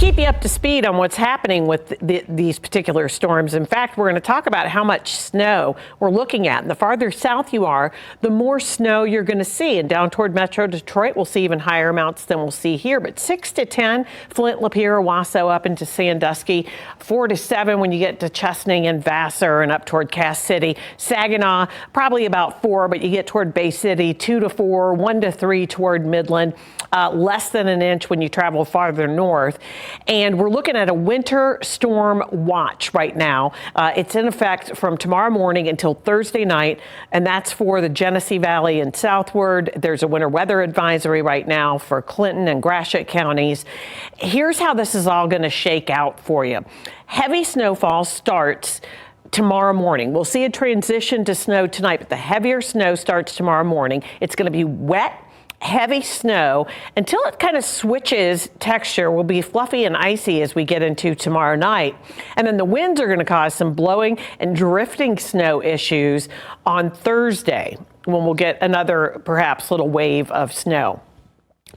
keep you up to speed on what's happening with these particular storms. In fact, we're going to talk about how much snow we're looking at. And the farther south you are, the more snow you're going to see. And down toward Metro Detroit, we'll see even higher amounts than we'll see here. But 6 to 10, Flint, Lapeer, Wasso up into Sandusky. 4 to 7 when you get to Chesaning and Vassar and up toward Cass City. Saginaw, probably about 4, but you get toward Bay City. 2 to 4, 1 to 3 toward Midland. Less than an inch when you travel farther north. And we're looking at a winter storm watch right now. It's in effect from tomorrow morning until Thursday night, and that's for the Genesee Valley and southward. There's a winter weather advisory right now for Clinton and Gratiot counties. Here's how this is all going to shake out for you. Heavy snowfall starts tomorrow morning. We'll see a transition to snow tonight, but the heavier snow starts tomorrow morning. It's going to be wet, heavy snow until it kind of switches texture. Will be fluffy and icy as we get into tomorrow night. And then the winds are going to cause some blowing and drifting snow issues on Thursday when we'll get another perhaps little wave of snow.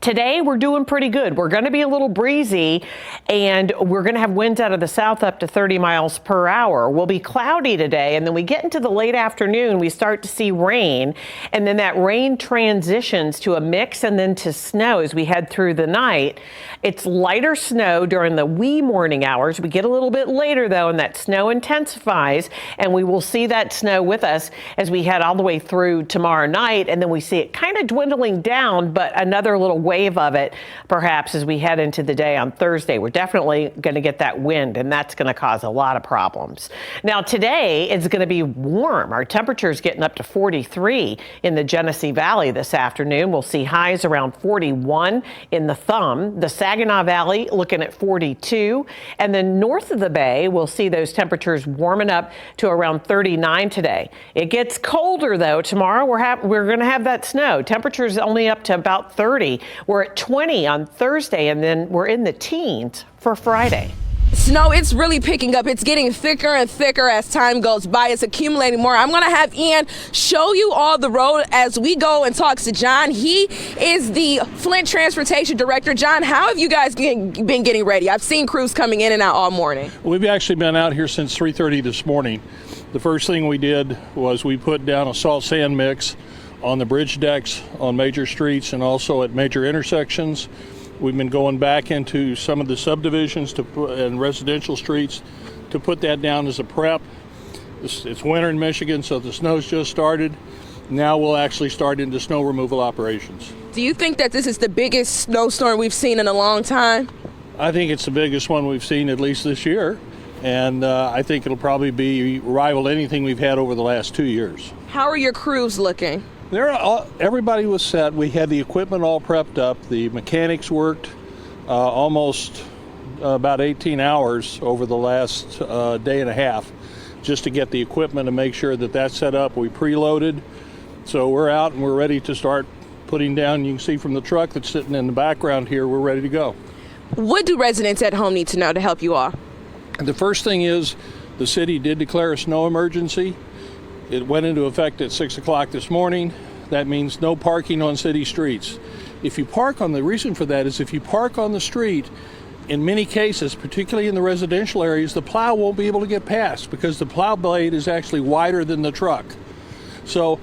Today, we're doing pretty good. We're going to be a little breezy, and we're going to have winds out of the south up to 30 miles per hour. We'll be cloudy today, and then we get into the late afternoon, we start to see rain, and then that rain transitions to a mix and then to snow as we head through the night. It's lighter snow during the wee morning hours. We get a little bit later, though, and that snow intensifies, and we will see that snow with us as we head all the way through tomorrow night, and then we see it kind of dwindling down, but another little wave of it perhaps as we head into the day on Thursday. We're definitely going to get that wind, and that's going to cause a lot of problems. Now today it's going to be warm. Our temperature is getting up to 43 in the Genesee Valley this afternoon. We'll see highs around 41 in the Thumb. The Saginaw Valley looking at 42, and then north of the Bay we'll see those temperatures warming up to around 39 today. It gets colder though tomorrow. We're going to have that snow. Temperatures only up to about 30. We're at 20 on Thursday, and then we're in the teens for Friday. Snow, it's really picking up. It's getting thicker and thicker as time goes by. It's accumulating more. I'm going to have Ian show you all the road as we go and talk to John. He is the Flint Transportation Director. John, how have you guys been getting ready? I've seen crews coming in and out all morning. We've actually been out here since 3:30 this morning. The first thing we did was we put down a salt sand mix on the bridge decks on major streets and also at major intersections. We've been going back into some of the subdivisions and residential streets to put that down as a prep. It's winter in Michigan, so the snow's just started. Now we'll actually start into snow removal operations. Do you think that this is the biggest snowstorm we've seen in a long time? I think it's the biggest one we've seen at least this year, and I think it'll probably rival anything we've had over the last 2 years. How are your crews looking? Everybody was set. We had the equipment all prepped up. The mechanics worked almost about 18 hours over the last day and a half just to get the equipment and make sure that that's set up. We preloaded. So we're out and we're ready to start putting down. You can see from the truck that's sitting in the background here, we're ready to go. What do residents at home need to know to help you all? The first thing is the city did declare a snow emergency. It went into effect at 6 o'clock this morning. That means no parking on city streets. The reason for that is if you park on the street, in many cases, particularly in the residential areas, the plow won't be able to get past because the plow blade is actually wider than the truck. So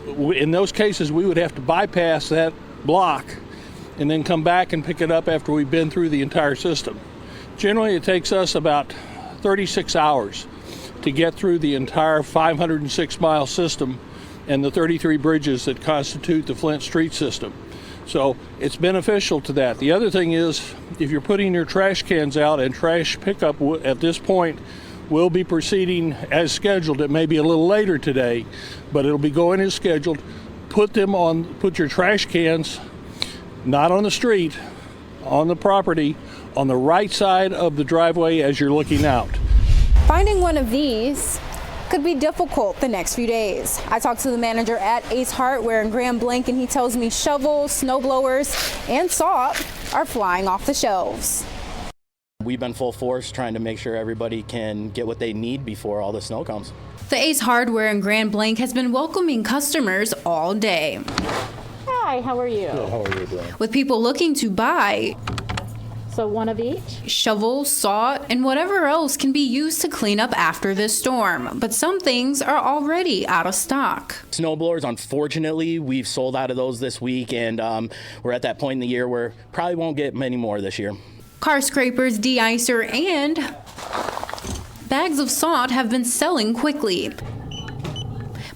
in those cases, we would have to bypass that block and then come back and pick it up after we've been through the entire system. Generally, it takes us about 36 hours to get through the entire 506-mile system and the 33 bridges that constitute the Flint street system. So it's beneficial to that. The other thing is, if you're putting your trash cans out, and trash pickup at this point will be proceeding as scheduled. It may be a little later today, but it'll be going as scheduled. Put your trash cans not on the street, on the property, on the right side of the driveway as you're looking out. Finding one of these could be difficult the next few days. I talked to the manager at Ace Hardware in Grand Blanc, and he tells me shovels, snow blowers, and salt are flying off the shelves. We've been full force trying to make sure everybody can get what they need before all the snow comes. The Ace Hardware in Grand Blanc has been welcoming customers all day. Hi, how are you? Good, how are you doing? With people looking to buy So one of each. Shovel, saw, and whatever else can be used to clean up after this storm. But some things are already out of stock. Snowblowers, unfortunately, we've sold out of those this week, and we're at that point in the year where probably won't get many more this year. Car scrapers, de-icer, and bags of salt have been selling quickly.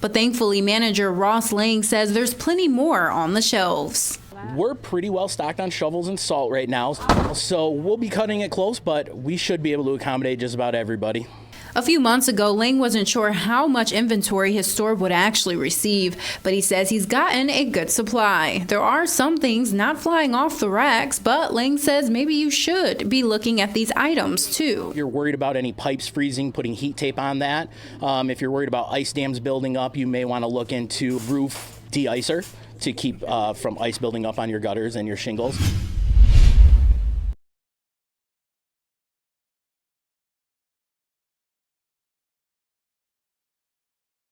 But thankfully, manager Ross Lang says there's plenty more on the shelves. We're pretty well stocked on shovels and salt right now, so we'll be cutting it close, but we should be able to accommodate just about everybody. A few months ago, Lang wasn't sure how much inventory his store would actually receive, but he says he's gotten a good supply. There are some things not flying off the racks, but Lang says maybe you should be looking at these items too. If you're worried about any pipes freezing, putting heat tape on that. If you're worried about ice dams building up, you may want to look into roof de-icer to keep from ice building up on your gutters and your shingles.